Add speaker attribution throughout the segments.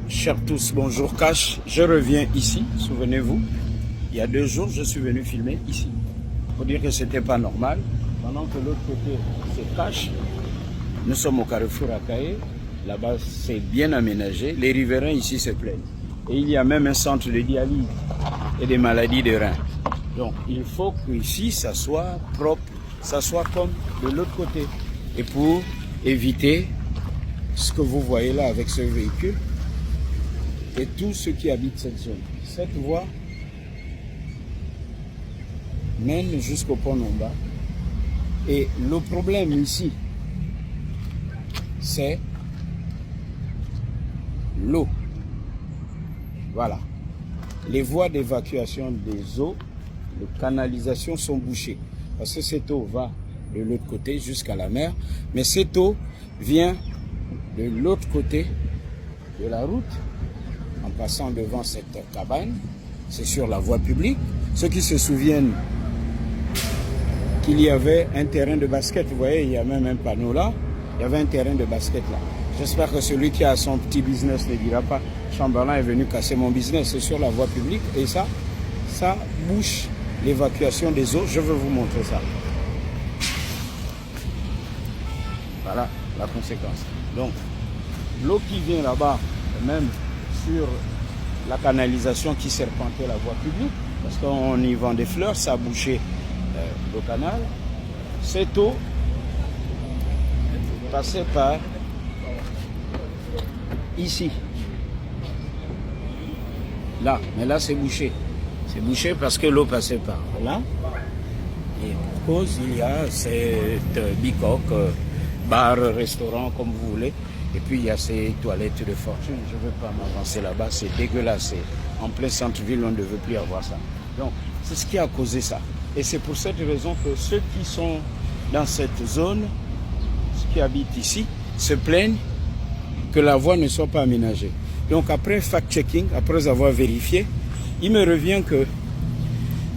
Speaker 1: Chers tous, bonjour Cash. Je reviens ici, souvenez-vous. Il y a 2 jours, je suis venu filmer ici. Pour dire que c'était pas normal. Pendant que l'autre côté, c'est Cash. Nous sommes au carrefour Akaye. Là-bas, c'est bien aménagé. Les riverains ici se plaignent. Et il y a même un centre de dialyse et des maladies de reins. Donc, il faut qu'ici, ça soit propre, ça soit comme de l'autre côté. Et pour éviter ce que vous voyez là avec ce véhicule, et tous ceux qui habitent cette zone. Cette voie mène jusqu'au pont Nomba. Et le problème ici, c'est l'eau. Voilà. Les voies d'évacuation des eaux, les canalisations sont bouchées. Parce que cette eau va de l'autre côté jusqu'à la mer. Mais cette eau vient de l'autre côté de la route, en passant devant cette cabane. C'est sur la voie publique. Ceux qui se souviennent qu'il y avait un terrain de basket, vous voyez, il y a même un panneau là, il y avait un terrain de basket là. J'espère que celui qui a son petit business ne dira pas « Chamberlain est venu casser mon business », c'est sur la voie publique et ça bouche l'évacuation des eaux. Je vais vous montrer ça. Voilà la conséquence. Donc, l'eau qui vient là-bas, même sur la canalisation qui serpentait la voie publique, parce qu'on y vend des fleurs, ça a bouché le canal. Cette eau passait par ici. Là, mais là c'est bouché. C'est bouché parce que l'eau passait par là. Et pour cause, il y a cette bicoque, bar, restaurant, comme vous voulez. Et puis il y a ces toilettes de fortune. Je ne veux pas m'avancer là-bas, c'est dégueulasse. En plein centre-ville, on ne veut plus avoir ça. Donc, c'est ce qui a causé ça. Et c'est pour cette raison que ceux qui sont dans cette zone, ceux qui habitent ici, se plaignent que la voie ne soit pas aménagée. Donc après fact-checking, après avoir vérifié, il me revient que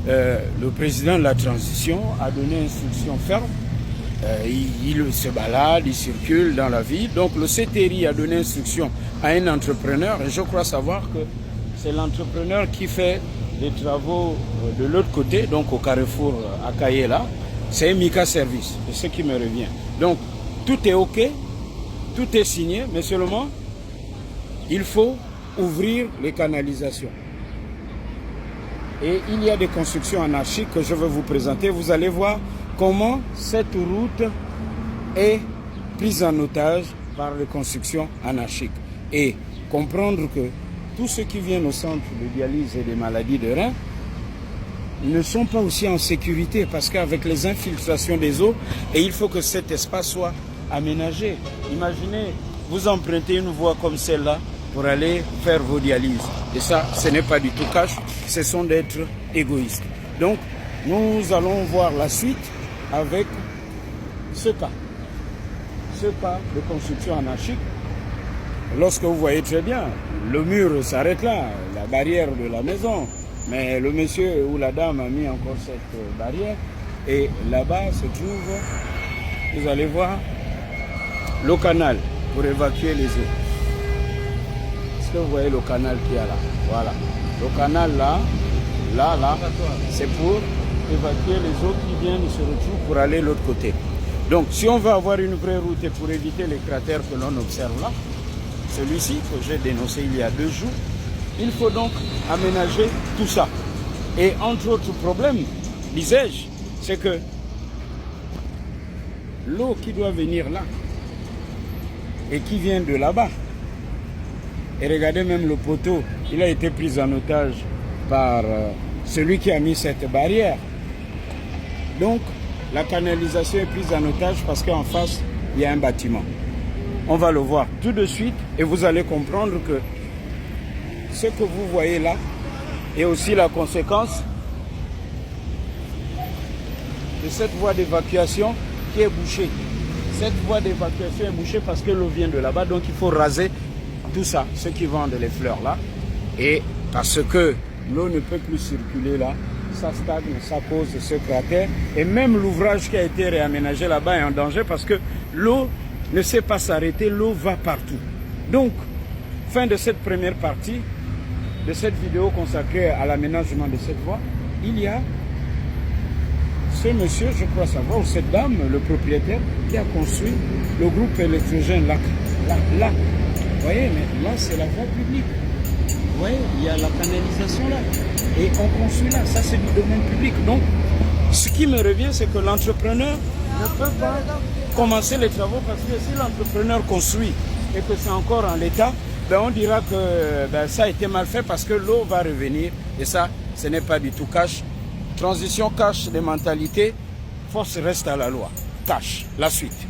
Speaker 1: le président de la transition a donné instruction ferme. Il se balade, il circule dans la ville. Donc le CTRI a donné instruction à un entrepreneur. Et je crois savoir que c'est l'entrepreneur qui fait les travaux de l'autre côté, donc au carrefour Akaye là. C'est Mika Service, c'est ce qui me revient. Donc tout est OK, tout est signé, mais seulement il faut ouvrir les canalisations. Et il y a des constructions anarchiques que je vais vous présenter. Vous allez voir comment cette route est prise en otage par les constructions anarchiques. Et comprendre que tous ceux qui viennent au centre de dialyse et des maladies de reins ne sont pas aussi en sécurité parce qu'avec les infiltrations des eaux, et il faut que cet espace soit aménagé. Imaginez, vous empruntez une voie comme celle-là pour aller faire vos dialyses. Et ça, ce n'est pas du tout cash, ce sont d'être égoïstes. Donc, nous allons voir la suite avec ce cas de construction anarchique. Lorsque vous voyez très bien, le mur s'arrête là, la barrière de la maison. Mais le monsieur ou la dame a mis encore cette barrière. Et là-bas se trouve, vous allez voir, le canal pour évacuer les eaux. Est-ce que vous voyez le canal qu'il y a là? Voilà. Le canal là, c'est pour évacuer les eaux qui viennent se retrouvent pour aller de l'autre côté. Donc, si on veut avoir une vraie route et pour éviter les cratères que l'on observe là, celui-ci que j'ai dénoncé il y a 2 jours, il faut donc aménager tout ça. Et entre autres problèmes, disais-je, c'est que l'eau qui doit venir là et qui vient de là-bas, et regardez même le poteau, il a été pris en otage par celui qui a mis cette barrière. Donc, la canalisation est prise en otage parce qu'en face, il y a un bâtiment. On va le voir tout de suite et vous allez comprendre que ce que vous voyez là est aussi la conséquence de cette voie d'évacuation qui est bouchée. Cette voie d'évacuation est bouchée parce que l'eau vient de là-bas, donc il faut raser tout ça, ceux qui vendent les fleurs là. Et parce que l'eau ne peut plus circuler là, ça stagne, ça cause ce cratère. Et même l'ouvrage qui a été réaménagé là-bas est en danger parce que l'eau ne sait pas s'arrêter, l'eau va partout. Donc, fin de cette première partie, de cette vidéo consacrée à l'aménagement de cette voie, il y a ce monsieur, je crois savoir, ou cette dame, le propriétaire, qui a construit le groupe électrogène là. Vous voyez, mais là, c'est la voie publique. Vous voyez, il y a la canalisation là. Et on construit là. Ça, c'est du domaine public. Donc, ce qui me revient, c'est que l'entrepreneur ne peut pas commencer les travaux parce que si l'entrepreneur construit et que c'est encore en l'état, ben on dira que ça a été mal fait parce que l'eau va revenir. Et ça, ce n'est pas du tout cash. Transition cash des mentalités, force reste à la loi. Cash, la suite.